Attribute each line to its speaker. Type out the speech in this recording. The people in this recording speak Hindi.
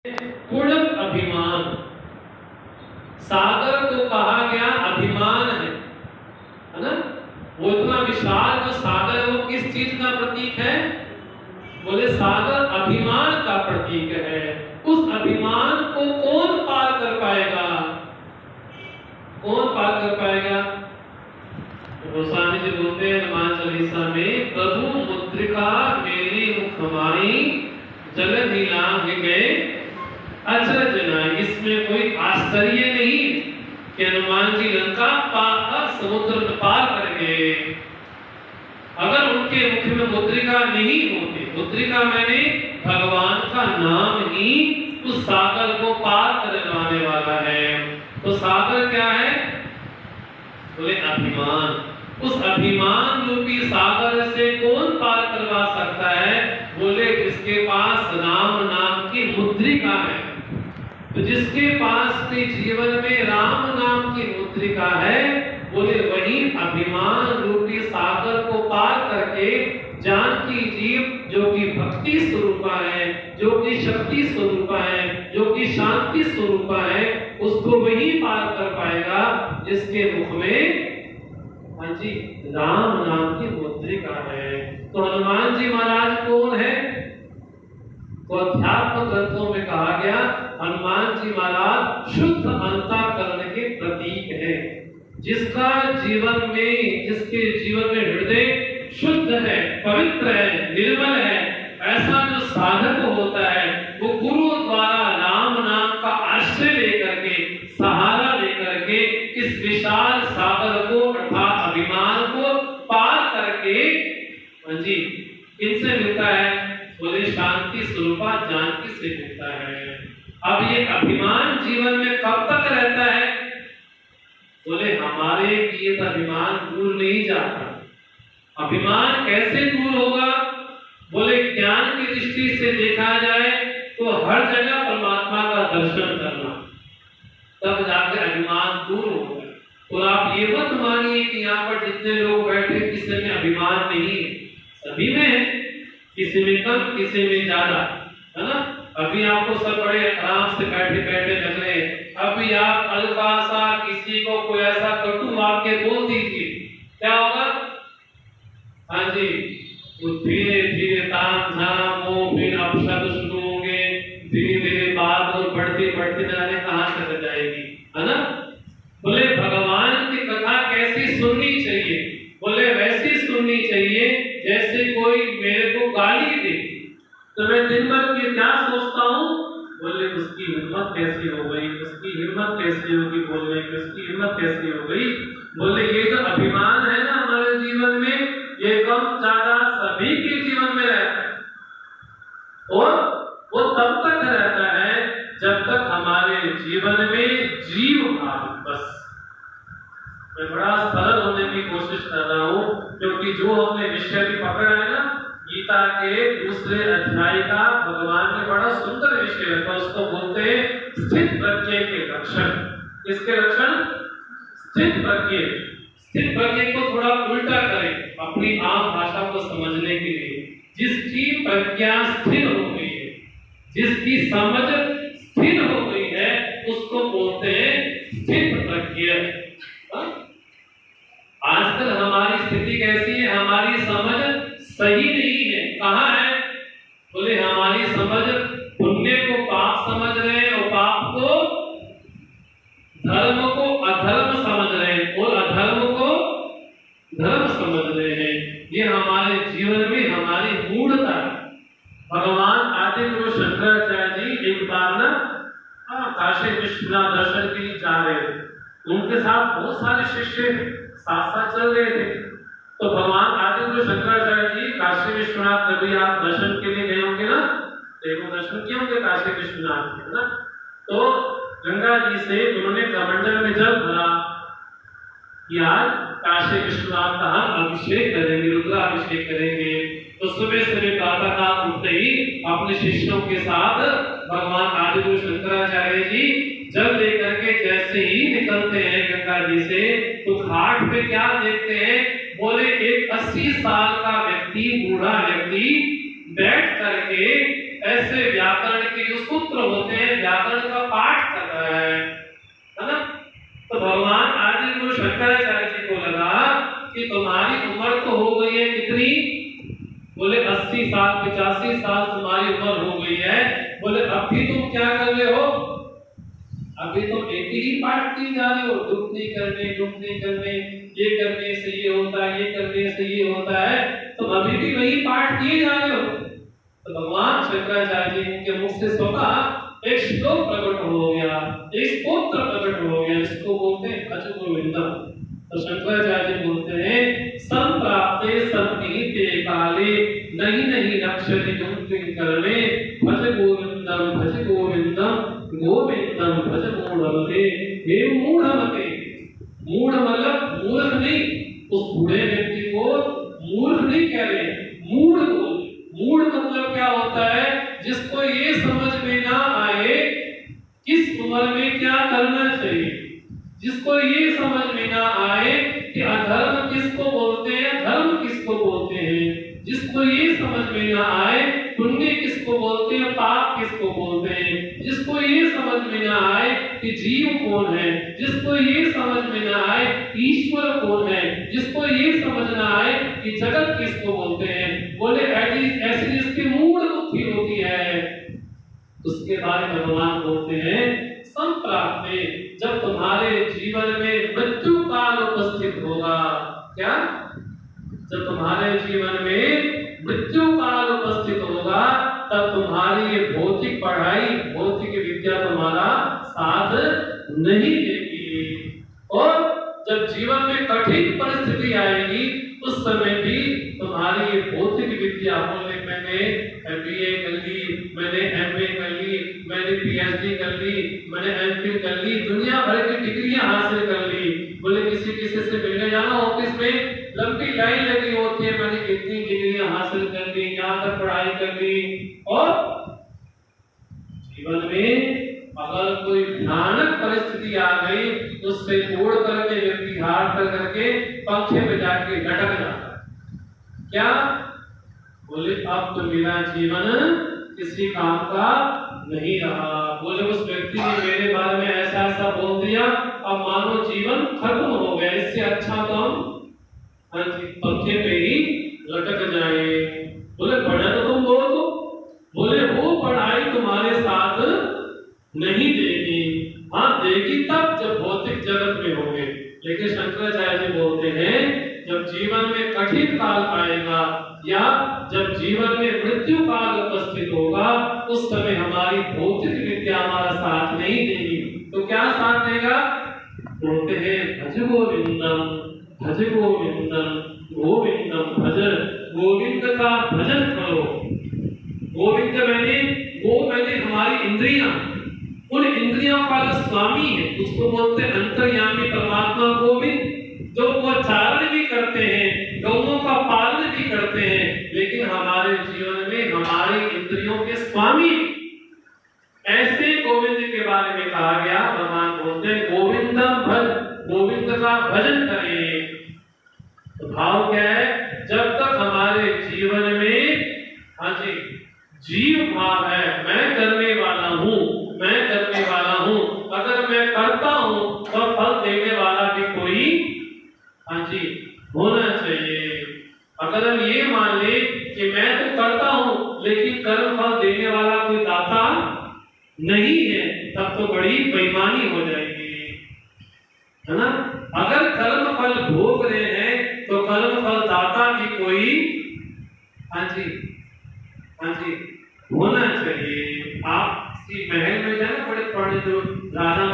Speaker 1: कुल अभिमान। सागर को कहा गया अभिमान है ना? वो इतना विशाल जो सागर है वो किस चीज का प्रतीक है? बोले सागर अभिमान का प्रतीक है। उस अभिमान को कौन पार कर पाएगा? कौन पार कर पाएगा? गोस्वामी जी बोलते हैं हनुमान चालीसा में, प्रभु मुद्रिका मेरी मुखमाई जगत लांघ गए अचरज नाई। इसमें कोई आश्चर्य नहीं कि हनुमान जी लंका पार समुद्र पार कर गए। अगर उनके मुख में मुद्रिका नहीं होती, मुद्रिका मैंने भगवान का नाम ही उस सागर को पार करवाने वाला है। तो सागर क्या है? बोले अभिमान। उस अभिमान रूपी सागर से कौन पार करवा सकता है? बोले जिसके पास राम नाम की मुद्रिका है। तो जिसके पास अपने जीवन में राम नाम की मुद्रिका है, बोले वही अभिमान रूपी सागर को पार करके जानकी जीव जो कि भक्ति स्वरूपा है, जो कि शक्ति स्वरूपा है, जो कि शांति स्वरूपा है, उसको वही पार कर पाएगा जिसके मुख में हाँ जी राम नाम की मुद्रिका है। तो हनुमान जी महाराज कौन है? तो अध्यात्म ग्रंथों में कहा गया हनुमान जी महाराज शुद्ध अंतःकरण के प्रतीक है। जिसका जीवन में, जिसके जीवन में हृदय शुद्ध है, पवित्र है, निर्मल है, ऐसा जो साधक होता है वो गुरु द्वारा राम नाम का आश्रय लेकर के, सहारा लेकर के इस विशाल सागर को अर्थात अभिमान को पार करके हाँ जी इनसे मिलता है। बोले शांति स्वरूपा जानकी से मिलता है। अब ये अभिमान जीवन में कब तक रहता है? बोले हमारे किए अभिमान दूर नहीं जाता। अभिमान कैसे दूर होगा? बोले ज्ञान की दृष्टि से देखा जाए तो हर जगह परमात्मा का दर्शन करना, तब जाकर अभिमान दूर होगा। तो आप ये मत मानिए कि यहाँ पर जितने लोग बैठे किसी में अभिमान नहीं है, सभी में है, किसी में कम किसी में ज्यादा, है ना? अभी आपको सब बड़े आराम से बैठे बैठे लग रहे हैं। अभी आप हल्का सा किसी को कोई ऐसा कटु वाक्य बोल दीजिए, क्या होगा? हाँ जी, तो धीरे धीरे ताम झाम हो, फिर अपशब्द शुरू होंगे, धीरे धीरे बात और बढ़ते बढ़ते जाने कहाँ तक जाएगी, है ना? बोले भगवान की कथा कैसी सुननी चाहिए? बोले वैसी सुननी चाहिए जैसे कोई मेरे को गाली दे तो मैं दिन भर की क्या सोचता हूँ? बोले उसकी हिम्मत कैसी हो गई, उसकी हिम्मत कैसी होगी बोलने की, उसकी हिम्मत कैसी हो गई। बोले ये जो अभिमान है ना हमारे जीवन में, ये कम ज्यादा सभी के जीवन में रहता है और वो तब तक रहता है जब तक हमारे जीवन में जीव भाव। बस मैं बड़ा सरल होने की कोशिश कर रहा हूँ क्योंकि जो हमने विषय भी पकड़ा है ना गीता के दूसरे अध्याय का, भगवान ने बड़ा सुंदर विषय रखा, उसको बोलते हैं स्थित प्रज्ञ के लक्षण। किसके लक्षण? स्थित प्रज्ञ। स्थित प्रज्ञ को थोड़ा उल्टा करें अपनी आम भाषा को समझने के लिए। जिसकी प्रज्ञा स्थिर हो गई है, जिसकी समझ स्थिर हो गई है, उसको बोलते हैं स्थित प्रज्ञ। आजकल हमारी स्थिति कैसी है? हमारी समझ सही नहीं है। कहाँ है? बोले हमारी समझ पुण्य को पाप समझ रहे हैं और पाप को धर्म को अधर्म समझ रहे हैं और अधर्म को धर्म समझ रहे हैं। ये हमारे जीवन में हमारी मूढ़ता है। भगवान आदि गुरु शंकराचार्य जी एक बार ना काशी विश्वनाथ दर्शन के लिए जा रहे थे। उनके साथ बहुत सारे शिष्य साथ साथ चल रहे थे। तो भगवान आदि गुरु शंकराचार्य जी काशी विश्वनाथ, कभी आप दर्शन के लिए गए होंगे ना, देखो दर्शन किए होंगे काशी विश्वनाथ के, है ना? तो गंगा जी से उन्होंने कमंडल में जल भरा कि आज काशी विश्वनाथ का हम अभिषेक करेंगे, रुद्राभिषेक करेंगे। तो सुबह सुबह प्रातःकाल उठते ही अपने शिष्यों के साथ भगवान आदि गुरु शंकराचार्य जी जल लेकर के जैसे ही निकलते हैं गंगा जी से, तो घाट पे क्या देखते हैं? बोले एक 80 साल का व्यक्ति, बूढ़ा व्यक्ति बैठ करके ऐसे व्याकरण के जो सूत्र होते बोलते हैं व्याकरण का पाठ कर रहा है ना। तो भगवान आदि गुरु शंकराचार्य जी को लगा कि तुम्हारी उम्र तो हो गई है कितनी, बोले 80 साल 85 साल तुम्हारी उम्र हो गई है। बोले अब भी तुम क्या कर रहे हो, अभी तुम एक ही पाठ किए जा रहे हो, दुख नहीं करने, ये करने से ये होता है, ये करने से ये होता है, तुम अभी भी वही पाठ किए जा रहे हो। तो भगवान शंकराचार्य जी के मुख से स्वतः एक श्लोक प्रकट हो गया, एक स्तोत्र प्रकट हो गया, इसको बोलते हैं भज गोविंदम। तो शंकराचार्य जी बोलते हैं संप्राप्ते सन्निहिते काले नहीं नक्षति किं करणे भज गोविंदम गोविंदम भज मूढ़मते। हे मूढ़मते, मूढ़ मतलब मूर्ख नहीं, उस बूढ़े व्यक्ति को मूर्ख नहीं कह रहे, मूढ़ बोल। मूढ़ मतलब क्या होता है, जिसको ये समझ में ना आए किस उम्र में क्या करना चाहिए, जिसको ये समझ में ना आए कि अधर्म किसको बोलते हैं, धर्म किसको बोलते हैं, जिसको ये समझ में ना आए पुण्य किसको बोलते हैं, पाप किसको बोलते हैं, जिसको ये समझ में ना आए कि जीव कौन है, जिसको ये समझ में ना आए ईश्वर कौन है, जिसको ये समझ ना आए कि जगत किसको बोलते हैं, बोले ऐसी जिसकी मूढ़ बुद्धि होती है, उसके बारे में भगवान बोलते हैं संप्राप्ते, जब तुम्हारे जीवन में मृत्यु काल उपस्थित होगा। क्या, जब तुम्हारे जीवन में मृत्यु काल उपस्थित होगा तब तुम्हारी ये भौतिक पढ़ाई, भौतिक विद्या तुम्हारा साथ नहीं देगी। और जब जीवन में कठिन परिस्थिति आएगी उस समय भी तुम्हारी ये भौतिक विद्या, बोले मैंने MBA कर ली, मैंने MA कर ली, मैंने PhD कर ली, मैंने MPhil कर ली, दुनिया भर की डिग्रियां हासिल कर ली। बोले किसी से मिलने जाना ऑफिस में लंबी लाइन लगी होती है, मैंने कितनी डिग्रियां हासिल कर ली, यहाँ तक पढ़ाई कर ली। और जीवन में अगर कोई भयानक परिस्थिति आ गई उससे छोड़ करके व्यक्ति हाथ कर करके पंखे में जाके लटक जाता है। क्या, बोले अब तो मेरा जीवन किसी काम का नहीं रहा, बोले उस व्यक्ति ने मेरे बारे में ऐसा ऐसा बोल दिया, अब मानो जीवन खत्म हो गया, इससे अच्छा तो हम पंखे पे ही लटक जाए। बोले पढ़ा तो तुम बोल दो, बोले वो पढ़ाई तुम्हारे साथ नहीं देगी, हाँ देगी तब जब भौतिक जगत में होंगे। लेकिन शंकराचार्य जी बोलते हैं जब जीवन में कठिन काल आएगा या जब जीवन में मृत्यु काल उपस्थित होगा उस समय हमारी भौतिक विद्या हमारा साथ नहीं देगी, तो क्या साथ देगा, बोलते हैं भज गोविंदम गोविंदम भज, गोविंद का भजन करो। गोविंद मैंने हमारी इंद्रियां, उन इंद्रियों का जो स्वामी है उसको बोलते हैं अंतर्यामी परमात्मा गोविंद, जो वो चारण भी करते हैं, गौओं का पालन भी करते हैं, लेकिन हमारे जीवन में हमारी इंद्रियों के स्वामी, ऐसे गोविंद के बारे में कहा गया। भगवान बोलते हैं गोविंदम भज, गोविंद का भजन करें। तो भाव क्या है, जब तक हमारे जीवन में हाँ जी जीव भाव है, मैं करने वाला हूँ, अगर मैं करता हूँ तो फल देने वाला भी कोई हाँ जी होना चाहिए। अगर हम ये मान ले कि मैं तो करता हूँ लेकिन कर्म फल देने वाला कोई दाता नहीं है, तब तो बड़ी बेईमानी हो जाएगी, है ना। अगर कर्म फल भोग रहे हैं तो कर्म फल दाता भी कोई हाँ जी होना चाहिए। आप महल में जाए बड़े जो राजा